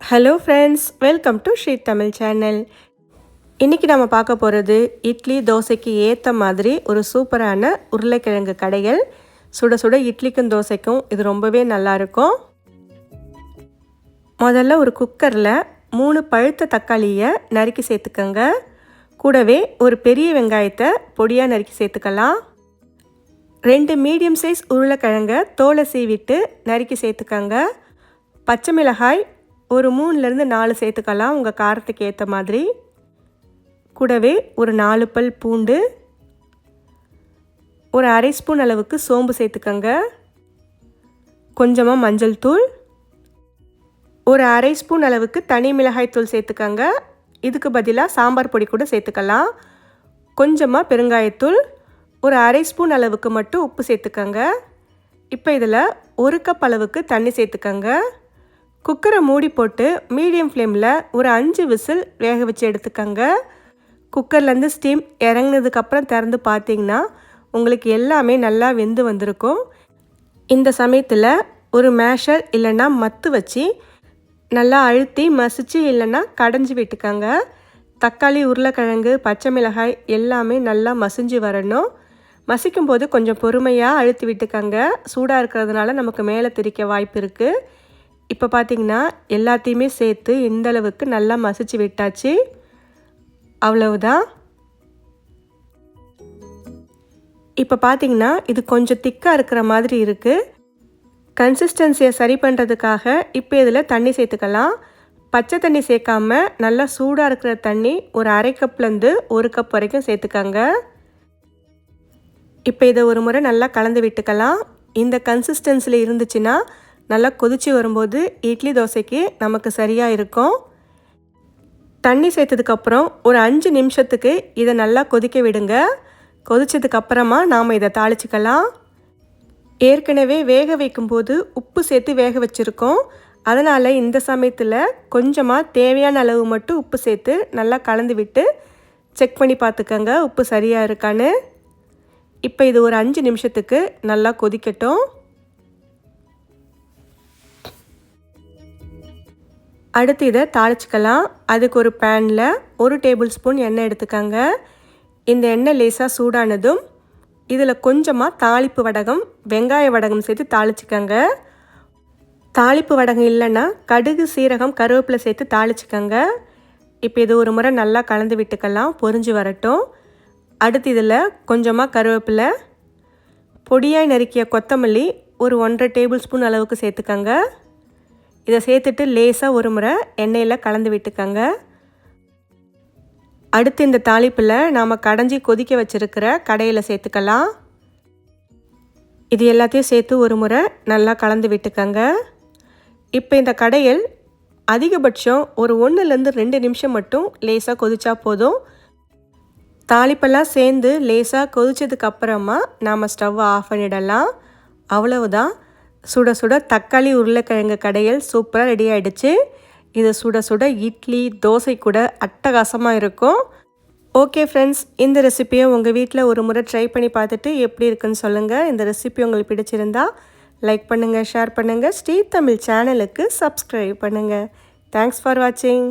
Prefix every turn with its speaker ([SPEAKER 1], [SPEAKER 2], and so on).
[SPEAKER 1] Hello friends, welcome to Sri Tamil channel. இன்றைக்கி நம்ம பார்க்க போகிறது இட்லி தோசைக்கு ஏற்ற மாதிரி ஒரு சூப்பரான உருளைக்கிழங்கு கடைகள். சுட சுட இட்லிக்கும் தோசைக்கும் இது ரொம்பவே நல்லாயிருக்கும். முதல்ல ஒரு குக்கரில் 3 பழுத்த தக்காளியை நறுக்கி சேர்த்துக்கோங்க. கூடவே ஒரு பெரிய வெங்காயத்தை பொடியாக நறுக்கி சேர்த்துக்கலாம். 2 மீடியம் சைஸ் உருளைக்கிழங்கை தோலை சீவிட்டு நறுக்கி சேர்த்துக்கோங்க. பச்சை மிளகாய் ஒரு 3லேருந்து 4 சேர்த்துக்கலாம், உங்கள் காரத்துக்கு ஏற்ற மாதிரி. கூடவே ஒரு 4 பல் பூண்டு, ஒரு அரை ஸ்பூன் அளவுக்கு சோம்பு சேர்த்துக்கோங்க. கொஞ்சமாக மஞ்சள் தூள், ஒரு அரை ஸ்பூன் அளவுக்கு தனி மிளகாய் தூள் சேர்த்துக்கோங்க. இதுக்கு பதிலாக சாம்பார் பொடி கூட சேர்த்துக்கலாம். கொஞ்சமாக பெருங்காயத்தூள், ஒரு அரை ஸ்பூன் அளவுக்கு மட்டும் உப்பு சேர்த்துக்கோங்க. இப்போ இதில் 1 கப் அளவுக்கு தண்ணி சேர்த்துக்கோங்க. குக்கரை மூடி போட்டு மீடியம் ஃப்ளேமில் ஒரு 5 விசில் வேக வச்சு எடுத்துக்கோங்க. குக்கர்லேருந்து ஸ்டீம் இறங்கினதுக்கப்புறம் திறந்து பார்த்தீங்கன்னா உங்களுக்கு எல்லாமே நல்லா வெந்து வந்திருக்கும். இந்த சமயத்தில் ஒரு மேஷர் இல்லைன்னா மத்து வச்சு நல்லா அழுத்தி மசிச்சு இல்லைன்னா கடைஞ்சி விட்டுக்கோங்க. தக்காளி, உருளைக்கிழங்கு, பச்சை மிளகாய் எல்லாமே நல்லா மசிஞ்சு வரணும். மசிக்கும் போது கொஞ்சம் பொறுமையாக அழுத்தி விட்டுக்கோங்க. சூடாக இருக்கிறதுனால நமக்கு மேலே திரிக்க வாய்ப்பு இருக்குது. இப்போ பார்த்திங்கன்னா எல்லாத்தையுமே சேர்த்து இந்த அளவுக்கு நல்லா மசிச்சு விட்டாச்சு. அவ்வளவுதான். இப்போ பார்த்திங்கன்னா இது கொஞ்சம் திக்காக இருக்கிற மாதிரி இருக்குது. கன்சிஸ்டன்சியை சரி பண்ணுறதுக்காக இப்போ இதில் தண்ணி சேர்த்துக்கலாம். பச்சை தண்ணி சேர்க்காம நல்லா சூடாக இருக்கிற தண்ணி ஒரு அரை கப்லேருந்து 1 கப் வரைக்கும் சேர்த்துக்கோங்க. இப்போ இதை ஒரு முறை நல்லா கலந்து விட்டுக்கலாம். இந்த கன்சிஸ்டன்சியில் இருந்துச்சுன்னா நல்லா கொதித்து வரும்போது இட்லி தோசைக்கு நமக்கு சரியாக இருக்கும். தண்ணி சேர்த்ததுக்கப்புறம் ஒரு 5 நிமிஷத்துக்கு இதை நல்லா கொதிக்க விடுங்க. கொதித்ததுக்கப்புறமா நாம் இதை தாளிச்சிக்கலாம். ஏற்கனவே வேக வைக்கும்போது உப்பு சேர்த்து வேக வச்சுருக்கோம். அதனால் இந்த சமயத்தில் கொஞ்சமாக தேவையான அளவு மட்டும் உப்பு சேர்த்து நல்லா கலந்து விட்டு செக் பண்ணி பார்த்துக்கோங்க உப்பு சரியாக இருக்கான்னு. இப்போ இது ஒரு 5 நிமிஷத்துக்கு நல்லா கொதிக்கட்டும். அடுத்து இதை தாளிச்சிக்கலாம். அதுக்கு ஒரு பேனில் 1 டேபிள் ஸ்பூன் எண்ணெய் எடுத்துக்கோங்க. இந்த எண்ணெய் லேசாக சூடானதும் இதில் கொஞ்சமாக தாளிப்பு வடகம், வெங்காய வடகம் சேர்த்து தாளிச்சிக்கோங்க. தாளிப்பு வடகம் இல்லைன்னா கடுகு, சீரகம், கருவேப்பிலை சேர்த்து தாளிச்சிக்கோங்க. இப்போ இது ஒரு முறை நல்லா கலந்து விட்டுக்கலாம், பொரிஞ்சு வரட்டும். அடுத்து இதில் கொஞ்சமாக கருவேப்பிலை, பொடியாய் நறுக்கிய கொத்தமல்லி ஒரு 1.5 டேபிள் ஸ்பூன் அளவுக்கு சேர்த்துக்கோங்க. இதை சேர்த்துட்டு லேசாக ஒரு முறை எண்ணெயில் கலந்து விட்டுக்கோங்க. அடுத்து இந்த தாளிப்பில் நாம் கடைஞ்சி கொதிக்க வச்சுருக்கிற கடையில் சேர்த்துக்கலாம். இது எல்லாத்தையும் சேர்த்து ஒரு முறை நல்லா கலந்து விட்டுக்கோங்க. இப்போ இந்த கடையில் அதிகபட்சம் ஒரு 1லேருந்து 2 நிமிஷம் மட்டும் லேசாக கொதிச்சா போதும். தாளிப்பெல்லாம் சேர்ந்து லேசாக கொதிச்சதுக்கப்புறமா நாம் ஸ்டவ்வை ஆஃப் பண்ணிடலாம். அவ்வளவுதான். சுட சுட தக்காளி உருளைக்கிழங்கு கடையில் சூப்பராக ரெடி ஆகிடுச்சு. இது சுட சுட இட்லி, தோசை கூட அட்டகாசமாக இருக்கும். ஓகே ஃப்ரெண்ட்ஸ், இந்த ரெசிப்பியை உங்கள் வீட்டில் ஒரு முறை ட்ரை பண்ணி பார்த்துட்டு எப்படி இருக்குன்னு சொல்லுங்கள். இந்த ரெசிபி உங்களுக்கு பிடிச்சிருந்தா லைக் பண்ணுங்கள், ஷேர் பண்ணுங்கள். ஸ்ரீ தமிழ் சேனலுக்கு சப்ஸ்கிரைப் பண்ணுங்கள். தேங்க்ஸ் ஃபார் வாட்சிங்.